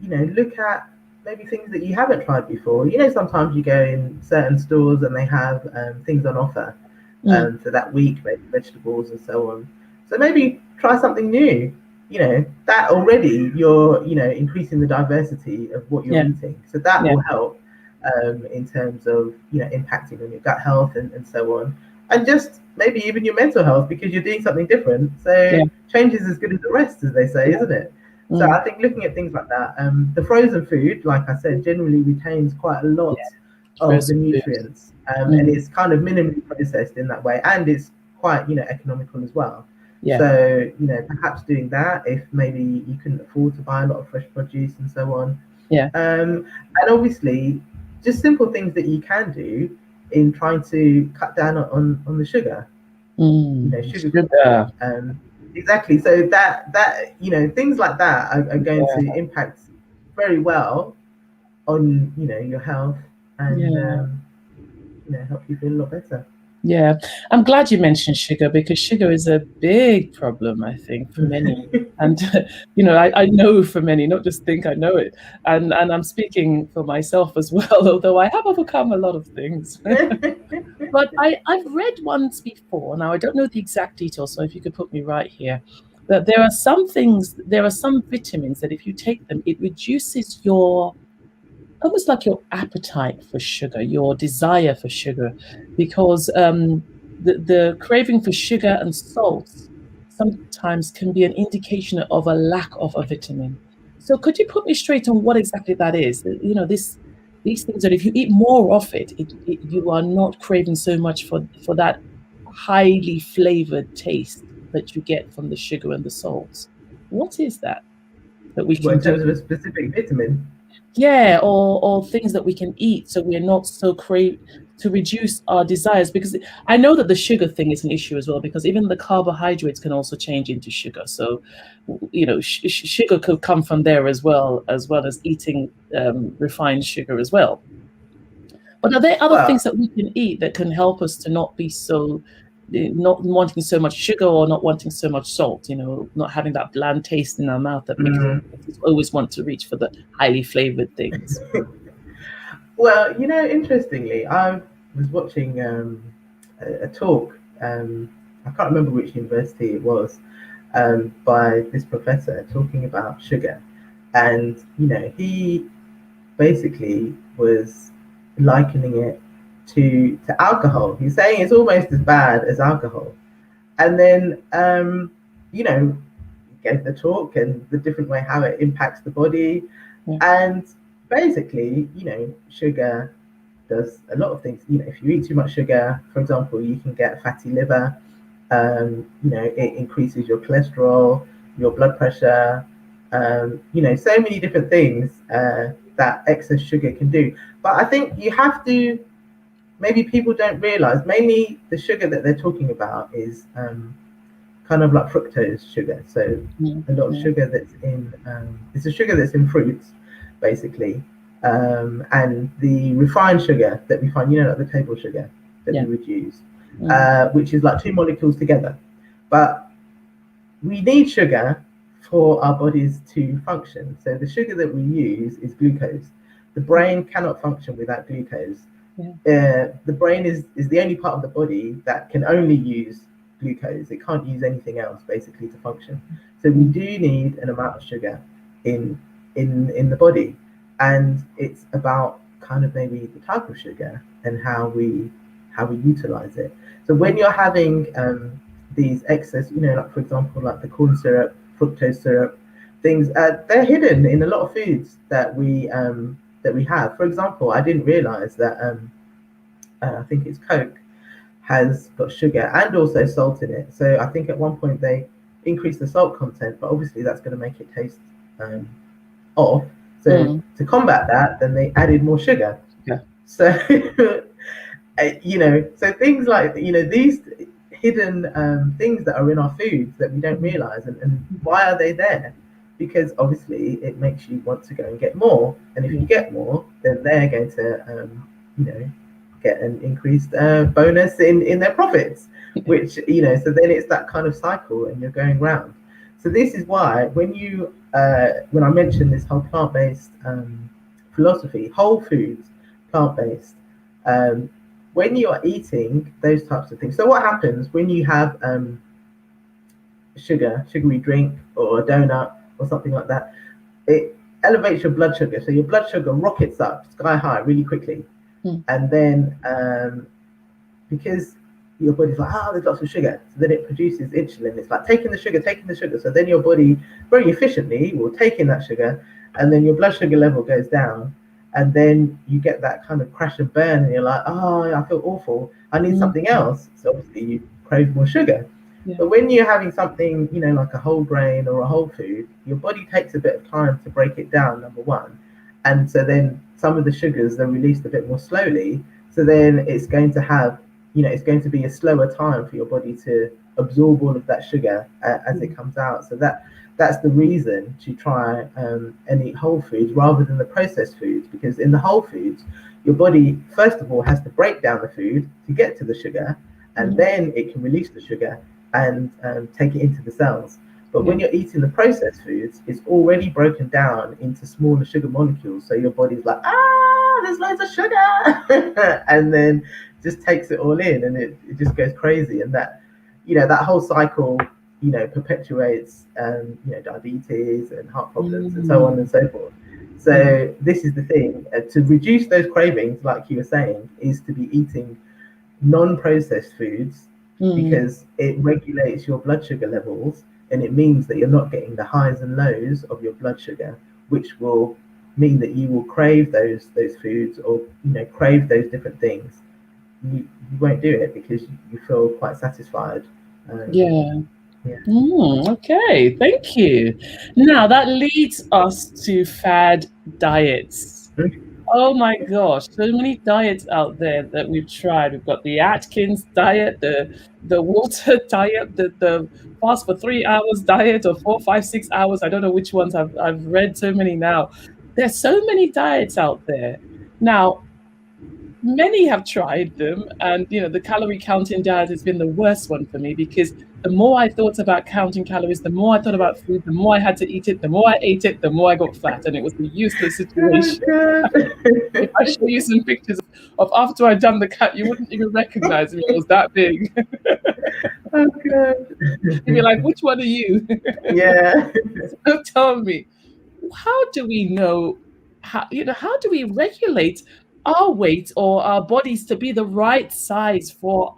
B: look at maybe things that you haven't tried before. Sometimes you go in certain stores and they have things on offer
A: mm,
B: for that week, maybe vegetables and so on. So maybe try something new. That already you're, increasing the diversity of what you're
A: yeah,
B: eating. So that
A: yeah,
B: will help in terms of, impacting on your gut health and so on. and just maybe even your mental health, because you're doing something different. So
A: Yeah.
B: change is as good as the rest, as they say, isn't it? So
A: Mm.
B: I think looking at things like that, the frozen food, like I said, generally retains quite a
A: Yeah.
B: lot of the
A: Frozen food.
B: nutrients, and
A: Mm.
B: it's kind of minimally processed in that way, and it's quite, economical as well.
A: Yeah.
B: So, perhaps doing that if maybe you couldn't afford to buy a lot of fresh produce and so on.
A: Yeah.
B: And obviously, just simple things that you can do in trying to cut down on the sugar, sugar content.
A: Sugar.
B: Exactly. So that things like that are going
A: Yeah.
B: to impact very well on your health, and
A: Yeah.
B: help you feel a lot better.
A: Yeah, I'm glad you mentioned sugar because sugar is a big problem, I think, for many. And I know for many, not just think I know it. And I'm speaking for myself as well, although I have overcome a lot of things. But I've read once before, now I don't know the exact details, so if you could put me right here, that there are some vitamins that if you take them, it reduces your almost like your appetite for sugar, your desire for sugar, because the craving for sugar and salts sometimes can be an indication of a lack of a vitamin. So could you put me straight on what exactly that is? These things that if you eat more of you are not craving so much for that highly flavored taste that you get from the sugar and the salts. What is that we
B: Well,
A: can
B: in
A: do?
B: terms of a specific vitamin.
A: Yeah, or things that we can eat so we're not so crave to reduce our desires, because I know that the sugar thing is an issue as well, because even the carbohydrates can also change into sugar. So sugar could come from there as well as eating refined sugar as well. But are there other things
B: Well,
A: that we can eat that can help us to not be so not wanting so much sugar or not wanting so much salt, not having that bland taste in our mouth that makes
B: mm,
A: us always want to reach for the highly flavored things?
B: well, interestingly, I was watching a talk. I can't remember which university it was, by this professor talking about sugar, and he basically was likening it to alcohol. He's saying it's almost as bad as alcohol, and then you know gave the talk and the different way how it impacts the body,
A: Yeah.
B: and basically sugar does a lot of things. If you eat too much sugar, for example, you can get fatty liver. It increases your cholesterol, your blood pressure, so many different things that excess sugar can do. But I think you have to, maybe people don't realize, mainly the sugar that they're talking about is kind of like fructose sugar. So
A: Mm,
B: a lot of
A: mm,
B: sugar that's it's a sugar that's in fruits, basically. And the refined sugar that we find, like the table sugar that we
A: yeah.
B: would use,
A: Mm,
B: which is like two molecules together. But we need sugar for our bodies to function. So the sugar that we use is glucose. The brain cannot function without glucose.
A: yeah.
B: The brain is the only part of the body that can only use glucose. It can't use anything else basically to function. So we
A: Mm,
B: do need an amount of sugar in in the body, and it's about kind of maybe the type of sugar and how we utilize it. So when
A: mm,
B: you're having these excess, like for example, like the corn syrup, fructose syrup, things, they're hidden in a lot of foods that we have. For example, I didn't realize that I think it's Coke has got sugar and also salt in it. So I think at one point they increased the salt content, but obviously that's going to make it taste um, off. So
A: mm.
B: to combat that, then they added more sugar.
A: Yeah.
B: So so things like these hidden things that are in our foods that we don't
A: Mm,
B: realize, and why are they there? Because obviously it makes you want to go and get more, and if you
A: yeah.
B: get more, then they're going to you know get an increased bonus in their profits, which so then it's that kind of cycle and you're going round. So this is why when I mentioned this whole plant-based philosophy, whole foods, plant-based, um, when you are eating those types of things. So what happens when you have sugary drink or a donut or something like that? It elevates your blood sugar, so your blood sugar rockets up sky high really quickly,
A: Mm,
B: and then because your body's like, there's lots of sugar. So then it produces insulin. It's like taking the sugar, taking the sugar. So then your body very efficiently will take in that sugar, and then your blood sugar level goes down. And then you get that kind of crash and burn, and you're like, I feel awful. I need something
A: Mm.
B: else. So obviously you crave more sugar.
A: Yeah.
B: But when you're having something, like a whole grain or a whole food, your body takes a bit of time to break it down, number one. And so then some of the sugars are released a bit more slowly. So then it's going to be a slower time for your body to absorb all of that sugar as it
A: Mm.
B: comes out. So that's the reason to try and eat whole foods rather than the processed foods, because in the whole foods, your body first of all has to break down the food to get to the sugar, and
A: Mm.
B: then it can release the sugar and take it into the cells. But when
A: Yeah.
B: you're eating the processed foods, it's already broken down into smaller sugar molecules. So your body's like, there's loads of sugar, and then just takes it all in, and it just goes crazy. And that whole cycle, perpetuates, diabetes and heart problems and so on
A: Mm.
B: and so forth.
A: Mm.
B: So this is the thing: to reduce those cravings, like you were saying, is to be eating non-processed foods,
A: Mm.
B: because it regulates your blood sugar levels, and it means that you're not getting the highs and lows of your blood sugar, which will mean that you will crave those foods, or crave those different things. You won't do it because you feel quite satisfied. um,
A: Yeah.
B: yeah.
A: Okay, thank you. Now that leads us to fad diets. Oh my gosh, so many diets out there that we've tried. We've got the Atkins diet, the water diet, the fast for 3 hours diet, or 4, 5, 6 hours. I don't know which ones. I've read so many now. There's so many diets out there. Now, many have tried them, and the calorie counting diet has been the worst one for me, because the more I thought about counting calories, the more I thought about food, the more I had to eat it, the more I ate it, the more I got fat, and it was a useless
B: Oh
A: situation. If I
B: god.
A: show you some pictures of after I'd done the cut, you wouldn't even recognize me. It was that big.
B: Oh god.
A: You'd be like, which one are you?
B: Yeah.
A: So tell me, how do we know, how do we regulate our weight or our bodies to be the right size for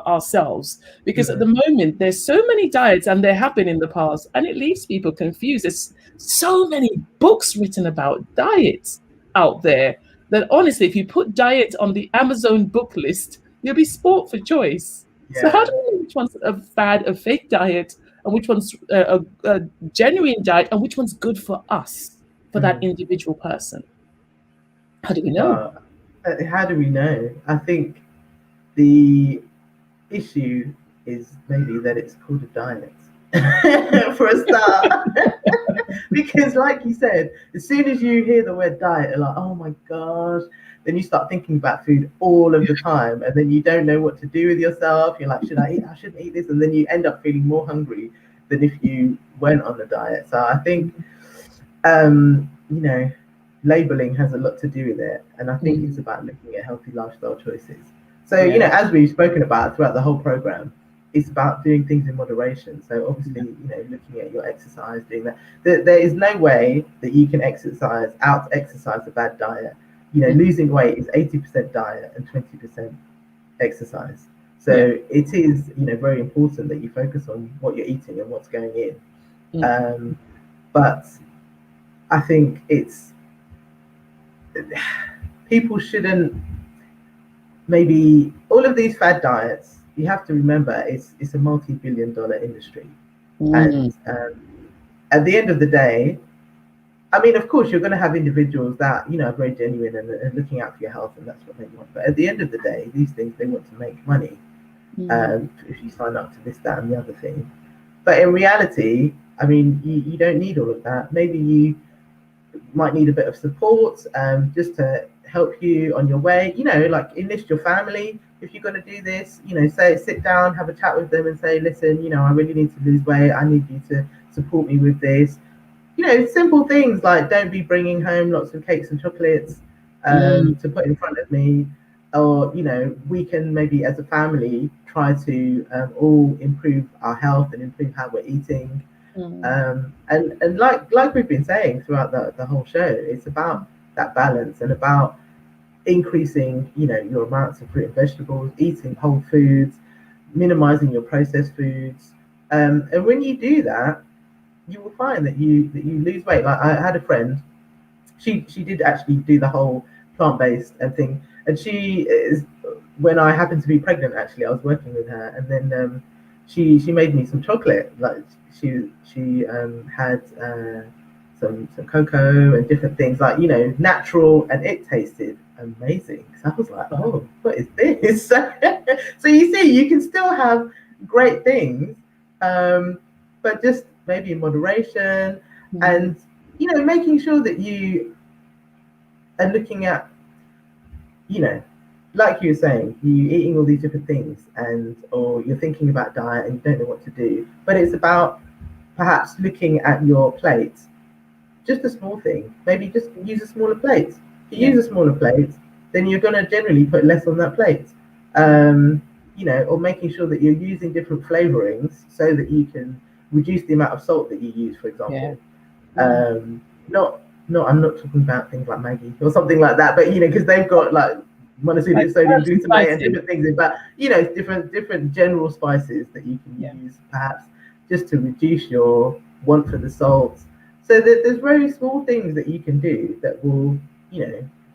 A: ourselves? Because at the moment there's so many diets, and there have been in the past, and it leaves people confused. There's so many books written about diets out there that, honestly, if you put diet on the Amazon book list, you'll be sport for choice. So how
B: Yeah.
A: do we know which one's a fad, a fake diet, and which one's a genuine diet, and which one's good for us, for that
B: Mhm.
A: individual person? How do we know?
B: Well, how do we know? I think the issue is maybe that it's called a diet for a start. Because, like you said, as soon as you hear the word diet, you're like, oh my gosh. Then you start thinking about food all of the time, and then you don't know what to do with yourself. You're like, should I eat? I shouldn't eat this. And then you end up feeling more hungry than if you went on the diet. So I think, um, you know, labeling has a lot to do with it. And I think it's
A: Mm,
B: about looking at healthy lifestyle choices. So,
A: yeah,
B: as we've spoken about throughout the whole program, it's about doing things in moderation. So obviously,
A: yeah,
B: looking at your exercise, doing that. There is no way that you can out exercise a bad diet.
A: mm,
B: Losing weight is 80% diet and 20% exercise.
A: yeah,
B: So it is, very important that you focus on what you're eating and what's going in.
A: mm,
B: Um, but I think people shouldn't, maybe all of these fad diets. You have to remember it's a multi-billion-dollar industry, and
A: mm,
B: at the end of the day, I mean, of course, you're going to have individuals that are very genuine and looking out for your health, and that's what they want. But at the end of the day, these things, they want to make money.
A: mm,
B: If you sign up to this, that, and the other thing. But in reality, I mean, you don't need all of that. Maybe you might need a bit of support, just to help you on your way. Like enlist your family if you're going to do this. Say, sit down, have a chat with them, and say, listen, I really need to lose weight. I need you to support me with this. Simple things like don't be bringing home lots of cakes and chocolates,
A: mm,
B: to put in front of me. Or, we can maybe as a family try to, all improve our health and improve how we're eating.
A: mm,
B: And like we've been saying throughout the whole show, it's about that balance and about increasing, your amounts of fruit and vegetables, eating whole foods, minimizing your processed foods. And when you do that, you will find that you lose weight. Like I had a friend, she did actually do the whole plant-based and thing, and she is, when I happened to be pregnant, actually I was working with her, and then she made me some chocolate. Like she had some cocoa and different things, like natural, and it tasted amazing. So I was like, oh, what is this? So you see, you can still have great things, but just maybe in moderation, and making sure that you are looking at, like you were saying, you eating all these different things, and or you're thinking about diet and you don't know what to do. But it's about perhaps looking at your plate, just a small thing. Maybe just use a smaller plate. If you use a smaller plate, then you're going to generally put less on that plate. Or making sure that you're using different flavorings so that you can reduce the amount of salt that you use, for example. Not I'm not talking about things like Maggie or something like that, but because they've got like monosodium, sodium, glutamate, and different things. But different general spices that you can use, perhaps just to reduce your want for the salt. So there's very small things that you can do that will,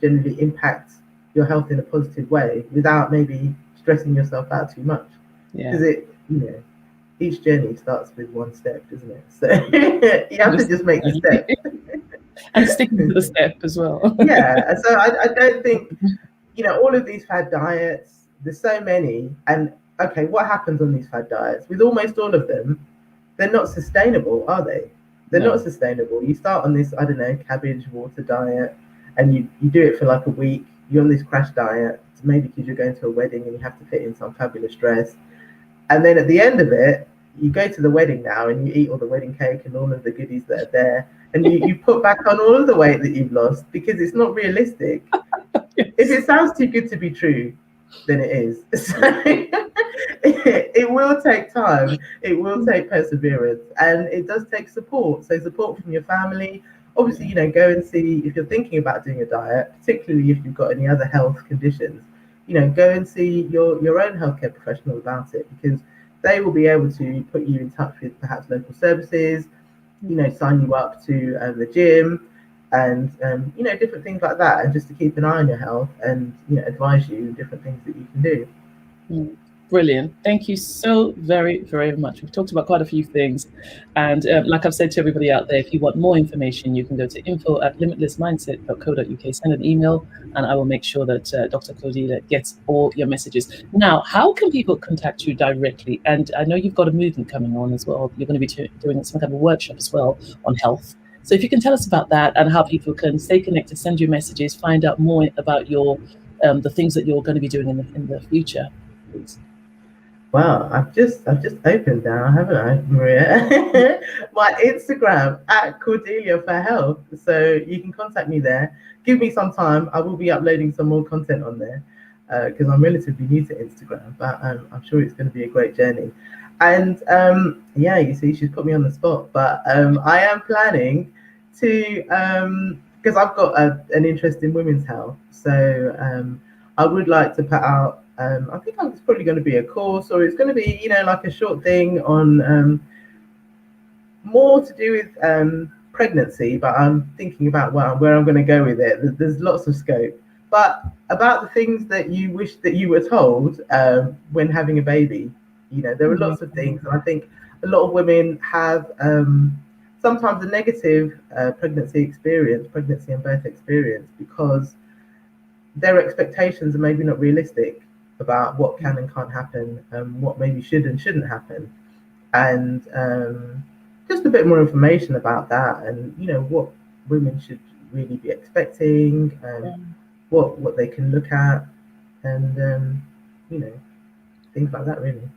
B: generally impact your health in a positive way without maybe stressing yourself out too much. Because each journey starts with one step, doesn't it? So you have to just make the step.
A: And sticking to the step as well.
B: Yeah. So I don't think, all of these fad diets, there's so many. And okay, what happens on these fad diets? With almost all of them, they're not sustainable, are they? They're not sustainable. You start on this, I don't know, cabbage water diet, and you do it for like a week. You're on this crash diet, maybe because you're going to a wedding and you have to fit in some fabulous dress. And then at the end of it, you go to the wedding now and you eat all the wedding cake and all of the goodies that are there. And you put back on all of the weight that you've lost because it's not realistic. If it sounds too good to be true, then it is. So it will take time. It will take perseverance, and it does take support. So support from your family. Obviously, go and see, if you're thinking about doing a diet, particularly if you've got any other health conditions, go and see your own healthcare professional about it, because they will be able to put you in touch with perhaps local services, sign you up to the gym, and different things like that, and just to keep an eye on your health and advise you different things that you can do.
A: Brilliant. Thank you so very, very much. We've talked about quite a few things. And like I've said to everybody out there, if you want more information, you can go to info@limitlessmindset.co.uk, send an email, and I will make sure that Dr. Cordelia gets all your messages. Now, how can people contact you directly? And I know you've got a movement coming on as well. You're going to be doing some kind of workshop as well on health. So if you can tell us about that and how people can stay connected, send you messages, find out more about your the things that you're going to be doing in the future, please.
B: Wow, I've just opened now, haven't I, Maria? My Instagram @Cordelia for Health. So you can contact me there. Give me some time. I will be uploading some more content on there because I'm relatively new to Instagram, but I'm sure it's going to be a great journey. And you see, she's put me on the spot, but I am planning to, because I've got an interest in women's health. So I would like to put out, I think it's probably going to be a course, or it's going to be, like a short thing on more to do with pregnancy, but I'm thinking about where I'm going to go with it. There's lots of scope, but about the things that you wish that you were told when having a baby. There are lots of things, and I think a lot of women have sometimes a negative pregnancy and birth experience, because their expectations are maybe not realistic about what can and can't happen, what maybe should and shouldn't happen, and just a bit more information about that, and what women should really be expecting, what they can look at, and things like that, really.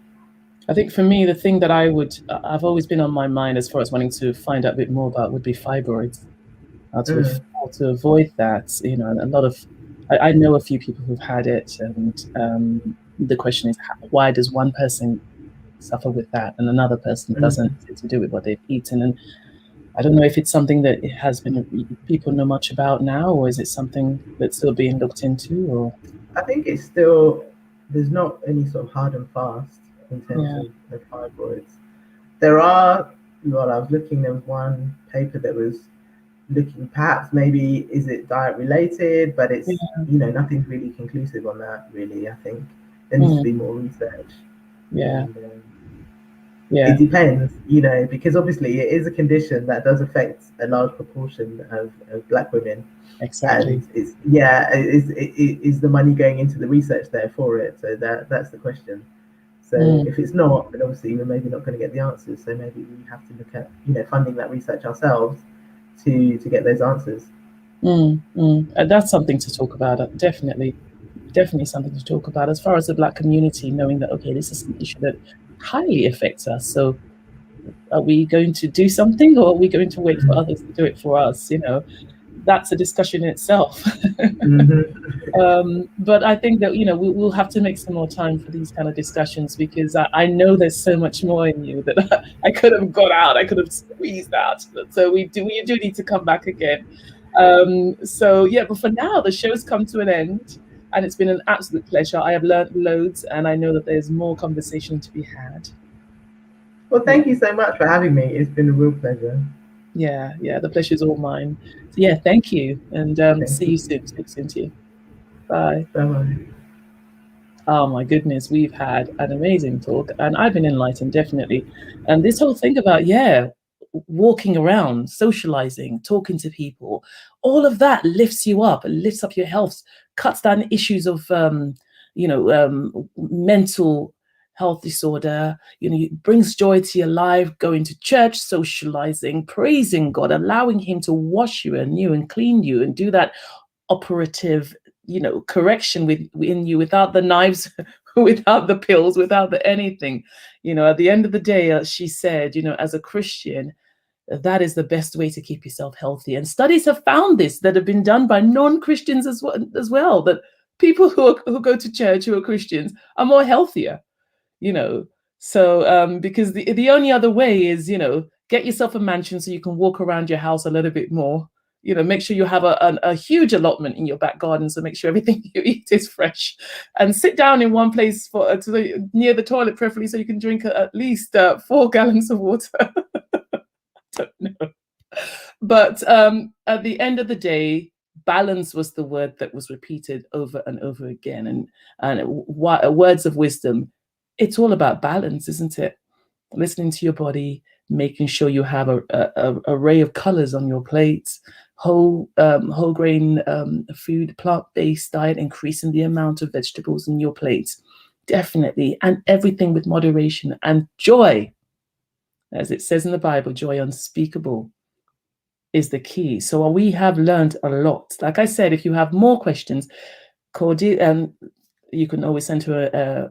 A: I think for me, the thing that I've always been on my mind as far as wanting to find out a bit more about would be fibroids. How to avoid that. A lot of, I know a few people who've had it, and the question is, why does one person suffer with that and another person doesn't? It's to do with what they've eaten. And I don't know if it's something that it has been people know much about now, or is it something that's still being looked into? Or
B: I think it's still, there's not any sort of hard and fast in terms
A: yeah,
B: of fibroids. There are, well, I was looking, there was one paper that was looking perhaps maybe is it diet related, but it's,
A: yeah,
B: nothing's really conclusive on that really. I think there needs to
A: mm,
B: be more research,
A: yeah,
B: and it
A: yeah,
B: depends, because obviously it is a condition that does affect a large proportion of Black women,
A: exactly.
B: and it's, yeah, is the money going into the research there for it? So that's the question. So
A: Mm,
B: if it's not, then obviously we're maybe not going to get the answers. So maybe we have to look at, funding that research ourselves to get those answers.
A: That's something to talk about. Definitely, definitely something to talk about. As far as the Black community, knowing that okay, this is an issue that highly affects us. So, are we going to do something, or are we going to wait for others to do it for us? That's a discussion in itself.
B: Mm-hmm.
A: But I think that we'll have to make some more time for these kind of discussions, because I know there's so much more in you that I could have got out, I could have squeezed out. So we do need to come back again. So yeah, but for now the show's come to an end, and it's been an absolute pleasure. I have learned loads, and I know that there's more conversation to be had.
B: Well,
A: Yeah,
B: thank you so much for having me. It's been a real pleasure.
A: yeah. The pleasure's all mine. So yeah, thank you, and
B: Thank
A: see
B: you.
A: you soon. Speak soon to you. Bye.
B: Bye bye.
A: Oh my goodness, we've had an amazing talk, and I've been enlightened, definitely. And this whole thing about, yeah, walking around, socializing, talking to people, all of that lifts you up, lifts up your health, cuts down issues of, mental health disorder. It brings joy to your life, going to church, socializing, praising God, allowing Him to wash you anew and clean you and do that operative correction within you, without the knives, without the pills, without the anything. At the end of the day, she said, as a Christian, that is the best way to keep yourself healthy. And studies have found this, that have been done by non-Christians as well, that people who go to church, who are Christians, are more healthier. you know so because the only other way is, get yourself a mansion so you can walk around your house a little bit more. Make sure you have a huge allotment in your back garden, so make sure everything you eat is fresh, and sit down in one place near the toilet, preferably, so you can drink at least 4 gallons of water. Don't know. But at the end of the day, balance was the word that was repeated over and over again. And words of wisdom, it's all about balance, isn't it? Listening to your body, making sure you have a array of colors on your plate, whole grain food, plant-based diet, increasing the amount of vegetables in your plate, definitely, and everything with moderation and joy. As it says in the Bible, joy unspeakable is the key. So we have learned a lot. Like I said, if you have more questions, Cordelia, you can always send her a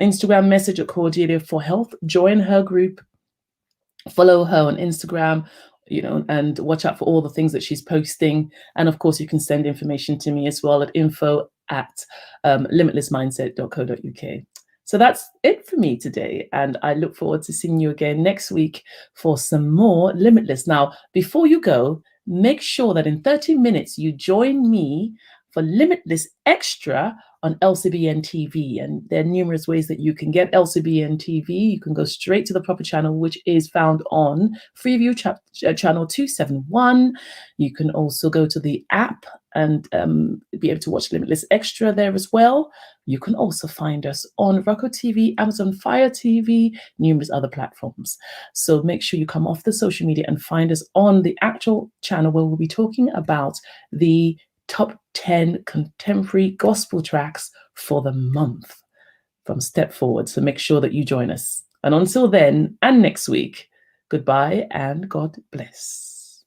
A: Instagram message at Cordelia for Health. Join her group, follow her on Instagram, and watch out for all the things that she's posting. And of course, you can send information to me as well at info@limitlessmindset.co.uk. So that's it for me today. And I look forward to seeing you again next week for some more Limitless. Now, before you go, make sure that in 30 minutes you join me for Limitless Extra on LCBN TV. And there are numerous ways that you can get LCBN TV. You can go straight to the proper channel, which is found on Freeview channel 271. You can also go to the app and be able to watch Limitless Extra there as well. You can also find us on Roku TV, Amazon Fire TV, numerous other platforms. So make sure you come off the social media and find us on the actual channel, where we'll be talking about the top 10 contemporary gospel tracks for the month from Step Forward. So make sure that you join us. And until then, and next week, goodbye and God bless.